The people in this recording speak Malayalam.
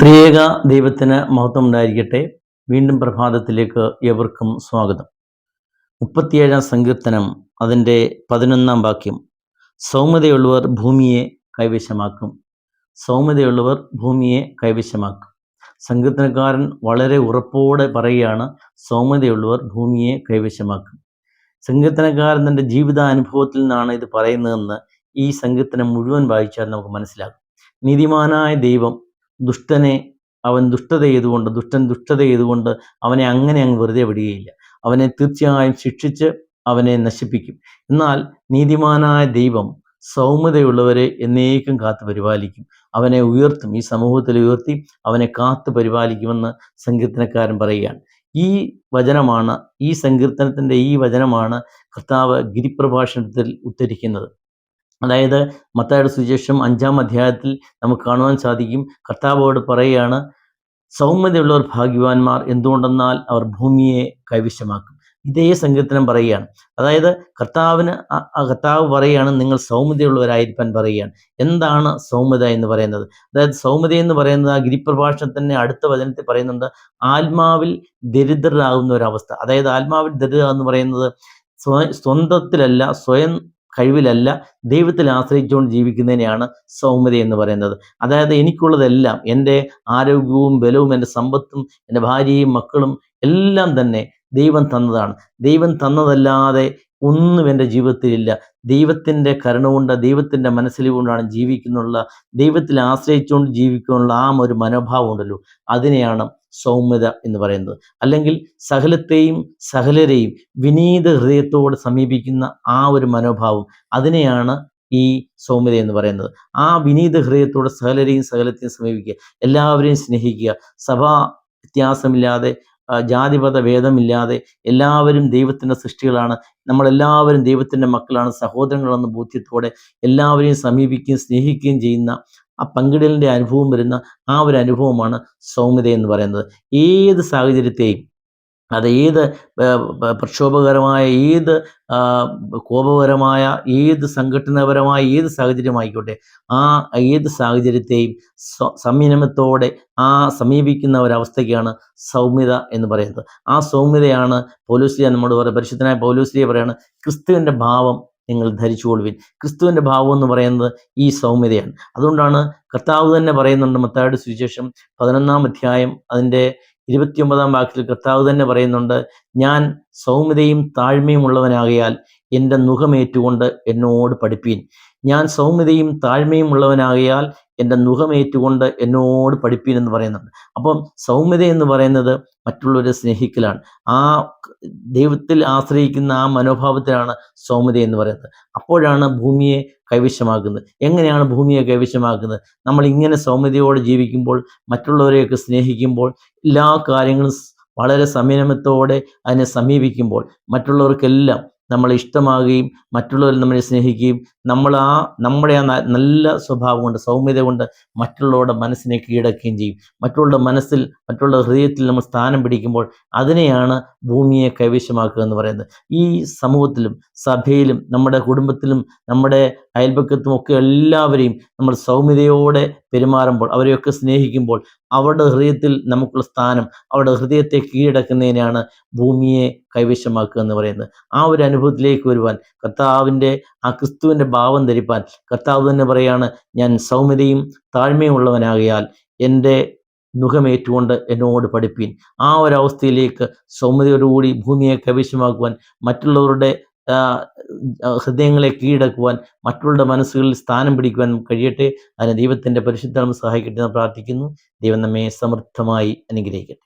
ത്രിയേക ദൈവത്തിന് മഹത്വം ഉണ്ടായിരിക്കട്ടെ. വീണ്ടും പ്രഭാതത്തിലേക്ക് ഏവർക്കും സ്വാഗതം. 37 സങ്കീർത്തനം അതിൻ്റെ 11 വാക്യം, സൗമ്യതയുള്ളവർ ഭൂമിയെ കൈവശമാക്കും. സൗമ്യതയുള്ളവർ ഭൂമിയെ കൈവശമാക്കും. സങ്കീർത്തനക്കാരൻ വളരെ ഉറപ്പോടെ പറയുകയാണ്, സൗമ്യതയുള്ളവർ ഭൂമിയെ കൈവശമാക്കും. സങ്കീർത്തനക്കാരൻ തൻ്റെ ജീവിതാനുഭവത്തിൽ നിന്നാണ് ഇത് പറയുന്നതെന്ന് ഈ സങ്കീർത്തനം മുഴുവൻ വായിച്ചാൽ നമുക്ക് മനസ്സിലാകും. നീതിമാനായ ദൈവം ദുഷ്ടൻ ദുഷ്ടത ചെയ്തുകൊണ്ട് അവനെ അങ്ങനെ അങ്ങ് വെറുതെ വിടുകയില്ല. അവനെ തീർച്ചയായും ശിക്ഷിച്ച് അവനെ നശിപ്പിക്കും. എന്നാൽ നീതിമാനായ ദൈവം സൗമ്യതയുള്ളവരെ എന്നേക്കും കാത്തു പരിപാലിക്കും. അവനെ ഉയർത്തും, ഈ സമൂഹത്തിൽ ഉയർത്തി അവനെ കാത്തു പരിപാലിക്കുമെന്ന് സങ്കീർത്തനക്കാരൻ പറയുകയാണ്. ഈ സങ്കീർത്തനത്തിൻ്റെ ഈ വചനമാണ് കർത്താവ് ഗിരിപ്രഭാഷണത്തിൽ ഉദ്ധരിക്കുന്നത്. അതായത് മത്തായിയുടെ സുവിശേഷം 5-ാം അധ്യായത്തിൽ നമുക്ക് കാണുവാൻ സാധിക്കും, കർത്താവോട് പറയുകയാണ്, സൗമ്യതയുള്ളവർ ഭാഗ്യവാന്മാർ, എന്തുകൊണ്ടെന്നാൽ അവർ ഭൂമിയെ കൈവശമാക്കും. ഇതേ സങ്കീർത്തനം പറയുകയാണ്. അതായത് കർത്താവ് പറയുകയാണ്, നിങ്ങൾ സൗമ്യതയുള്ളവരായിരിക്കാൻ പറയുകയാണ്. എന്താണ് സൗമ്യത എന്ന് പറയുന്നത്? അതായത് സൗമ്യത എന്ന് പറയുന്നത് ആ ഗിരിപ്രഭാഷണത്തിൻ്റെ അടുത്ത വചനത്തിൽ പറയുന്നുണ്ട്, ആത്മാവിൽ ദരിദ്രരാകുന്ന ഒരവസ്ഥ. അതായത് ആത്മാവിൽ ദരിദ്ര എന്ന് പറയുന്നത് സ്വന്തത്തിലല്ല, സ്വയം കഴിവിലല്ല, ദൈവത്തിൽ ആശ്രയിച്ചുകൊണ്ട് ജീവിക്കുന്നതിനെയാണ് സൗമ്യത എന്ന് പറയുന്നത്. അതായത് എനിക്കുള്ളതെല്ലാം, എൻ്റെ ആരോഗ്യവും ബലവും എൻ്റെ സമ്പത്തും എൻ്റെ ഭാര്യയും മക്കളും എല്ലാം തന്നെ ദൈവം തന്നതാണ്. ദൈവം തന്നതല്ലാതെ ഒന്നും എൻ്റെ ജീവിതത്തിലില്ല. ദൈവത്തിൻ്റെ കരുണ കൊണ്ട്, ദൈവത്തിൻ്റെ മനസ്സിലുകൊണ്ടാണ് ജീവിക്കുന്നുള്ള, ദൈവത്തിൽ ആശ്രയിച്ചുകൊണ്ട് ജീവിക്കാനുള്ള ആ ഒരു മനോഭാവം ഉണ്ടല്ലോ, അതിനെയാണ് സൗമ്യത എന്ന് പറയുന്നത്. അല്ലെങ്കിൽ സകലരെയും വിനീത ഹൃദയത്തോടെ സമീപിക്കുന്ന ആ ഒരു മനോഭാവം, അതിനെയാണ് ഈ സൗമ്യത എന്ന് പറയുന്നത്. ആ വിനീത ഹൃദയത്തോടെ സകലത്തെയും സമീപിക്കുക, എല്ലാവരെയും സ്നേഹിക്കുക, സഭാ വ്യത്യാസമില്ലാതെ, ജാതിപത ഭേദമില്ലാതെ എല്ലാവരും ദൈവത്തിൻ്റെ സൃഷ്ടികളാണ്, നമ്മളെല്ലാവരും ദൈവത്തിൻ്റെ മക്കളാണ്, സഹോദരങ്ങളെന്ന ബോധ്യത്തോടെ എല്ലാവരെയും സമീപിക്കുകയും സ്നേഹിക്കുകയും ചെയ്യുന്ന ആ പങ്കിടലിൻ്റെ അനുഭവം വരുന്ന ആ ഒരു അനുഭവമാണ് സൗമ്യത എന്ന് പറയുന്നത്. ഏത് സാഹചര്യത്തെയും, അത് ഏത് പ്രക്ഷോഭകരമായ, ഏത് കോപകരമായ, ഏത് സംഘടനാപരമായ ഏത് സാഹചര്യമായിക്കോട്ടെ, ആ ഏത് സാഹചര്യത്തെയും സംയമനത്തോടെ സമീപിക്കുന്ന ഒരവസ്ഥയ്ക്കാണ് സൗമ്യത എന്ന് പറയുന്നത്. ആ സൗമ്യതയാണ് പൗലോസ്ലീഹ നമ്മോട് പരിശുദ്ധനായ പൗലോസ്ലീഹ പറയാണ്, ക്രിസ്തുവിൻ്റെ ഭാവം നിങ്ങൾ ധരിച്ചുകൊള്ളുവിൻ. ക്രിസ്തുവിൻ്റെ ഭാവം എന്ന് പറയുന്നത് ഈ സൗമ്യതയാണ്. അതുകൊണ്ടാണ് കർത്താവ് തന്നെ പറയുന്നുണ്ട്, മത്തായിയുടെ സുവിശേഷം 11-ാം അധ്യായം അതിൻ്റെ 29-ാം വാക്യത്തിൽ കർത്താവ് തന്നെ പറയുന്നുണ്ട്, ഞാൻ സൗമ്യതയും താഴ്മയും ഉള്ളവനാകയാൽ എൻ്റെ നുഖമേറ്റുകൊണ്ട് എന്നോട് പഠിപ്പീൻ. ഞാൻ സൗമ്യതയും താഴ്മയും ഉള്ളവനാകയാൽ എൻ്റെ നുഖമേറ്റുകൊണ്ട് എന്നോട് പഠിപ്പീൻ എന്ന് പറയുന്നുണ്ട്. അപ്പം സൗമ്യത എന്ന് പറയുന്നത് മറ്റുള്ളവരെ സ്നേഹിക്കലാണ്. ആ ദൈവത്തിൽ ആശ്രയിക്കുന്ന ആ മനോഭാവത്തിലാണ് സൗമ്യത എന്ന് പറയുന്നത്. അപ്പോഴാണ് ഭൂമിയെ കൈവശമാക്കുന്നത്. എങ്ങനെയാണ് ഭൂമിയെ കൈവശമാക്കുന്നത്? നമ്മൾ ഇങ്ങനെ സൗമ്യതയോടെ ജീവിക്കുമ്പോൾ, മറ്റുള്ളവരെയൊക്കെ സ്നേഹിക്കുമ്പോൾ, എല്ലാ കാര്യങ്ങളും വളരെ സംയമനത്തോടെ അതിനെ സമീപിക്കുമ്പോൾ, മറ്റുള്ളവർക്കെല്ലാം നമ്മളെ ഇഷ്ടമാകുകയും മറ്റുള്ളവർ നമ്മളെ സ്നേഹിക്കുകയും, നമ്മുടെ ആ നല്ല സ്വഭാവം കൊണ്ട്, സൗമ്യത കൊണ്ട് മറ്റുള്ളവരുടെ മനസ്സിനെ കീഴടക്കുകയും ചെയ്യും. മറ്റുള്ള ഹൃദയത്തിൽ നമ്മൾ സ്ഥാനം പിടിക്കുമ്പോൾ അതിനെയാണ് ഭൂമിയെ കൈവശമാക്കുക എന്ന് പറയുന്നത്. ഈ സമൂഹത്തിലും സഭയിലും നമ്മുടെ കുടുംബത്തിലും നമ്മുടെ അയൽപക്കത്തും ഒക്കെ എല്ലാവരെയും നമ്മൾ സൗമ്യതയോടെ പെരുമാറുമ്പോൾ, അവരെയൊക്കെ സ്നേഹിക്കുമ്പോൾ, അവരുടെ ഹൃദയത്തിൽ നമുക്കുള്ള സ്ഥാനം, അവരുടെ ഹൃദയത്തെ കീഴടക്കുന്നതിനാണ് ഭൂമിയെ കൈവശമാക്കുക എന്ന് പറയുന്നത്. ആ ഒരു അനുഭവത്തിലേക്ക് വരുവാൻ, കർത്താവിൻ്റെ ആ ക്രിസ്തുവിൻ്റെ ഭാവം ധരിപ്പാൻ കർത്താവ് തന്നെ പറയാണ്, ഞാൻ സൗമ്യതയും താഴ്മയും ഉള്ളവനാകയാൽ എൻ്റെ നുഖമേറ്റുകൊണ്ട് എന്നോട് പഠിപ്പീൻ. ആ ഒരവസ്ഥയിലേക്ക് സൗമ്യതയോടുകൂടി ഭൂമിയെ കൈവശമാക്കുവാൻ, മറ്റുള്ളവരുടെ ഹൃദയങ്ങളെ കീഴടക്കുവാൻ, മറ്റുള്ളവരുടെ മനസ്സുകളിൽ സ്ഥാനം പിടിക്കുവാൻ കഴിയട്ടെ. അതിന് ദൈവത്തിൻ്റെ പരിശുദ്ധാത്മ സഹായിക്കട്ടെ എന്ന് പ്രാർത്ഥിക്കുന്നു. ദൈവം നമ്മെ സമൃദ്ധമായി അനുഗ്രഹിക്കട്ടെ.